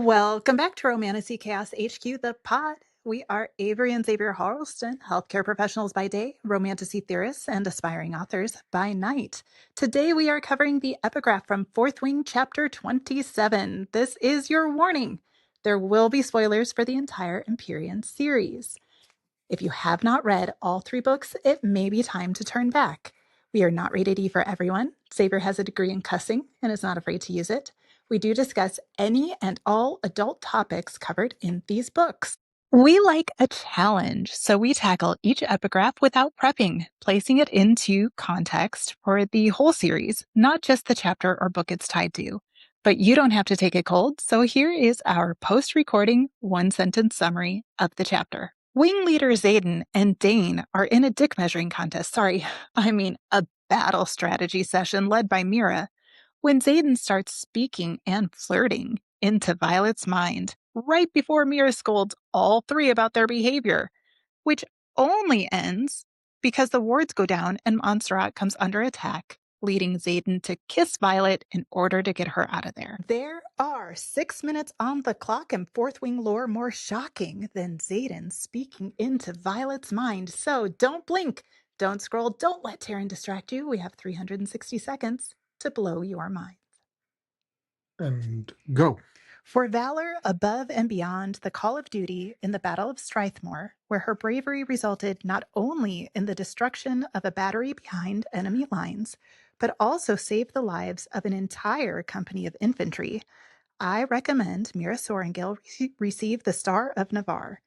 Welcome back to Romantasy Chaos HQ, the pod. We are Avery and Xavier Harleston, healthcare professionals by day, romantasy theorists, and aspiring authors by night. Today we are covering the epigraph from Fourth Wing, Chapter 27. This is your warning. There will be spoilers for the entire Empyrean series. If you have not read all 3 books, it may be time to turn back. We are not rated E for everyone. Xavier has a degree in cussing and is not afraid to use it. We do discuss any and all adult topics covered in these books. We like a challenge, so we tackle each epigraph without prepping, placing it into context for the whole series, not just the chapter or book it's tied to. But you don't have to take it cold, so here is our post-recording one-sentence summary of the chapter. Wing leader Xaden and Dane are in a dick measuring contest. A battle strategy session led by Mira, when Xaden starts speaking and flirting into Violet's mind right before Mira scolds all 3 about their behavior, which only ends because the wards go down and Montserrat comes under attack, leading Xaden to kiss Violet in order to get her out of there. There are 6 minutes on the clock and Fourth Wing lore more shocking than Xaden speaking into Violet's mind. So don't blink, don't scroll, don't let Taryn distract you. We have 360 seconds to blow your mind. And go. For valor above and beyond the call of duty in the Battle of Strathmore, where her bravery resulted not only in the destruction of a battery behind enemy lines, but also saved the lives of an entire company of infantry, I recommend Mira Sorrengail receive the Star of Navarre.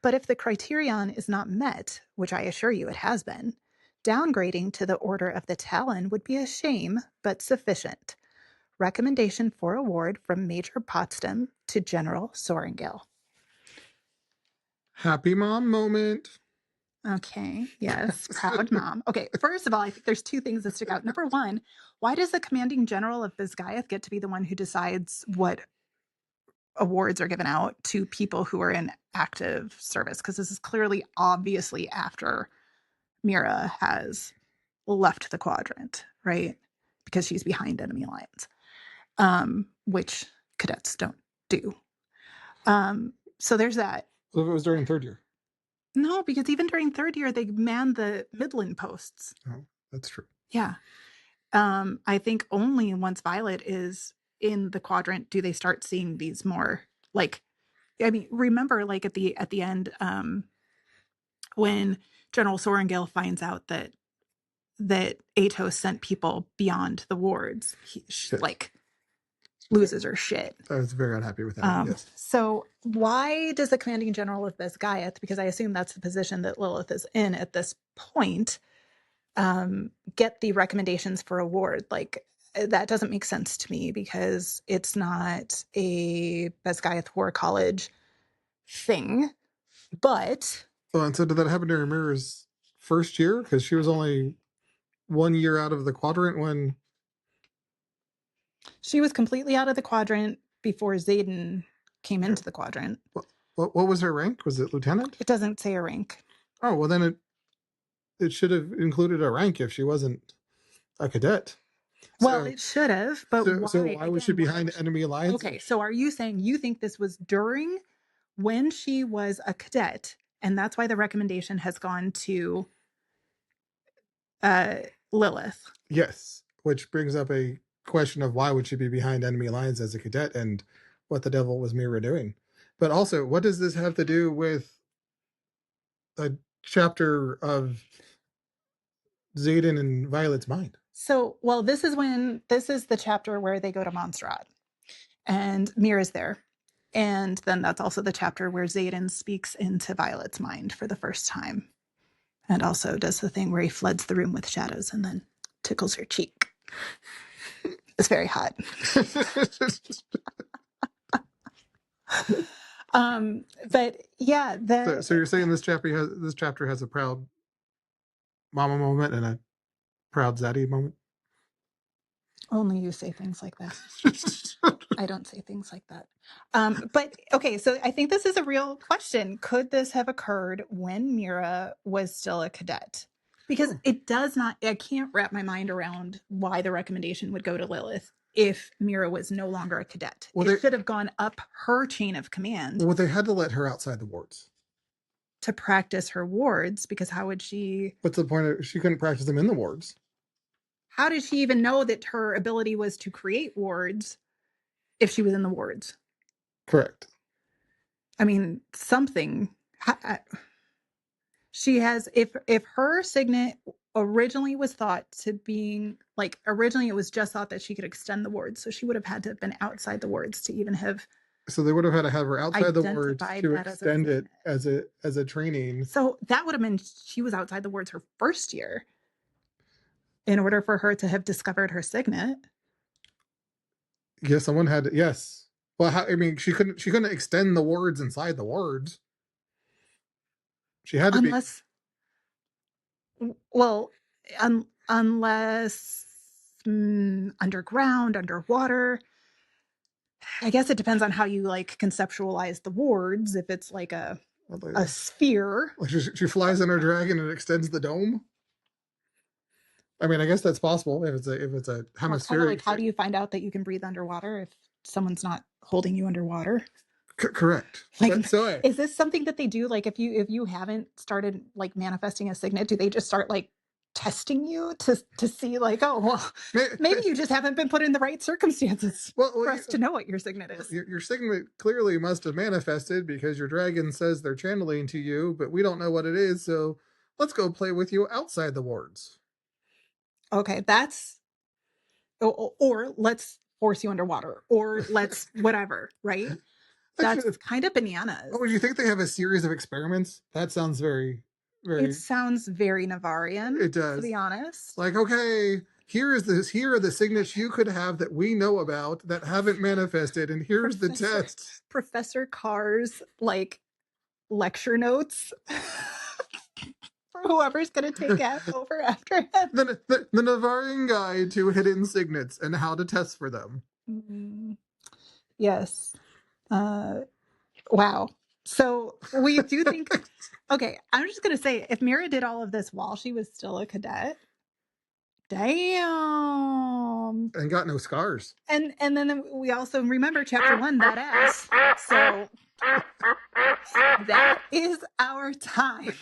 But if the criterion is not met, which I assure you it has been, downgrading to the Order of the Talon would be a shame, but sufficient. Recommendation for award from Major Potsdam to General Sorrengail. Happy mom moment. Okay, yes, proud mom. Okay, first of all, I think there's 2 things that stick out. Number 1, why does the commanding general of Bisgayeth get to be the one who decides what awards are given out to people who are in active service? Because this is clearly, obviously, after Mira has left the quadrant, right? Because she's behind enemy lines. Which cadets don't do. So there's that. Well, if it was during 3rd year. No, because even during 3rd year, they man the Midland posts. Oh, that's true. Yeah. I think only once Violet is in the quadrant do they start seeing these more, remember, at the end, when General Sorrengail finds out that Atos sent people beyond the wards, loses her shit. I was very unhappy with that. Yes. So why does the commanding general of Bisgayeth, because I assume that's the position that Lilith is in at this point, get the recommendations for award? That doesn't make sense to me because it's not a Bisgayeth War College thing. But and so did that happen during Mira's 1st year? Because she was only 1 year out of the quadrant when she was completely out of the quadrant before Xaden came into the quadrant. What was her rank? Was it lieutenant? It doesn't say a rank. Oh, well then it should have included a rank if she wasn't a cadet. Well, it should have, but why was she behind enemy lines? Okay, so are you saying you think this was during when she was a cadet, and that's why the recommendation has gone to Lilith? Yes, which brings up a question of why would she be behind enemy lines as a cadet, and what the devil was Mira doing? But also, what does this have to do with a chapter of Xaden and Violet's mind? So, well, this is the chapter where they go to Montserrat, and Mira's there. And then that's also the chapter where Xaden speaks into Violet's mind for the first time. And also does the thing where he floods the room with shadows and then tickles her cheek. It's very hot. But yeah, so you're saying this chapter has a proud mama moment and a proud zaddy moment? Only you say things like that. I don't say things like that. But okay, so I think this is a real question. Could this have occurred when Mira was still a cadet? Because it does not, I can't wrap my mind around why the recommendation would go to Lilith if Mira was no longer a cadet. It should have gone up her chain of command. Well, they had to let her outside the wards to practice her wards, because how would she... What's the point of... She couldn't practice them in the wards. How did she even know that her ability was to create wards if she was in the wards? Correct. I mean, something... She has... If her signet originally was thought to being... Like, originally it was just thought that she could extend the wards, so she would have had to have been outside the wards to even have... So they would have had to have her outside the wards to extend it as a training. So that would have been... She was outside the wards her first year in order for her to have discovered her signet. Yes, someone had to, yes. Well, I mean, she couldn't extend the wards inside the wards. She had to unless, underground, underwater. I guess it depends on how you like conceptualize the wards. If it's like a sphere. Like she flies in her dragon and extends the dome. I mean, I guess that's possible if it's a hemispheric. Like, how do you find out that you can breathe underwater if someone's not holding you underwater? Correct. Like, is this something that they do? Like, if you haven't started like manifesting a signet, do they just start like testing you to see like, oh, well, maybe you just haven't been put in the right circumstances for us to know what your signet is. Your signet clearly must have manifested because your dragon says they're channeling to you, but we don't know what it is. So let's go play with you outside the wards. Okay, that's... Or let's force you underwater, or let's whatever, right? That's kind of bananas. Oh, would you think they have a series of experiments? That sounds very, very... It sounds very Navarian. It does. To be honest. Like, okay, here are the signets you could have that we know about that haven't manifested, and here's the test. Professor Carr's, like, lecture notes. For whoever's going to take over after him. The Navarian Guide to Hidden Signets and how to test for them. Mm-hmm. Yes. Wow. So we do think... Okay, I'm just going to say, if Mira did all of this while she was still a cadet, damn. And got no scars. And then we also remember chapter 1, that ass. So that is our time.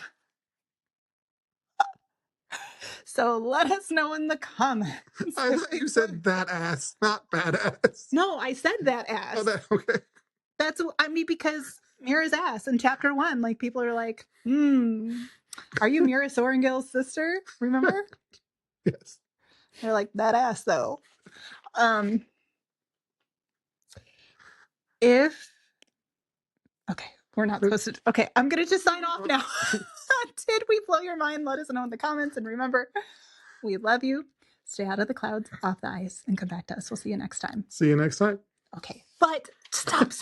So let us know in the comments. I thought you said that ass, not badass. No, I said that ass. Oh, okay. That's, I mean, because Mira's ass in chapter 1, like, people are like, are you Mira Sorengil's sister? Remember? Yes. They're like, that ass, though. Okay, we're not supposed to... Okay, I'm going to just sign off now. Did we blow your mind? Let us know in the comments. And remember, we love you. Stay out of the clouds, off the ice, and come back to us. We'll see you next time. See you next time. Okay, but stop.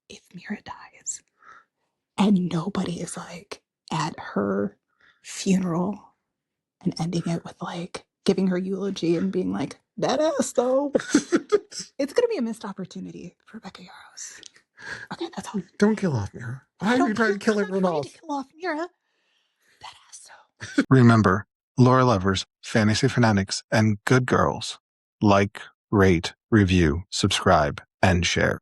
If Mira dies and nobody is like at her funeral and ending it with like giving her eulogy and being like, that ass though, it's going to be a missed opportunity for Rebecca Yarros. Okay, that's all. Don't kill off Mira. Why are you trying to kill everyone off? Kill off Mira. That ass though. Remember, lore lovers, fantasy fanatics, and good girls, like, rate, review, subscribe, and share.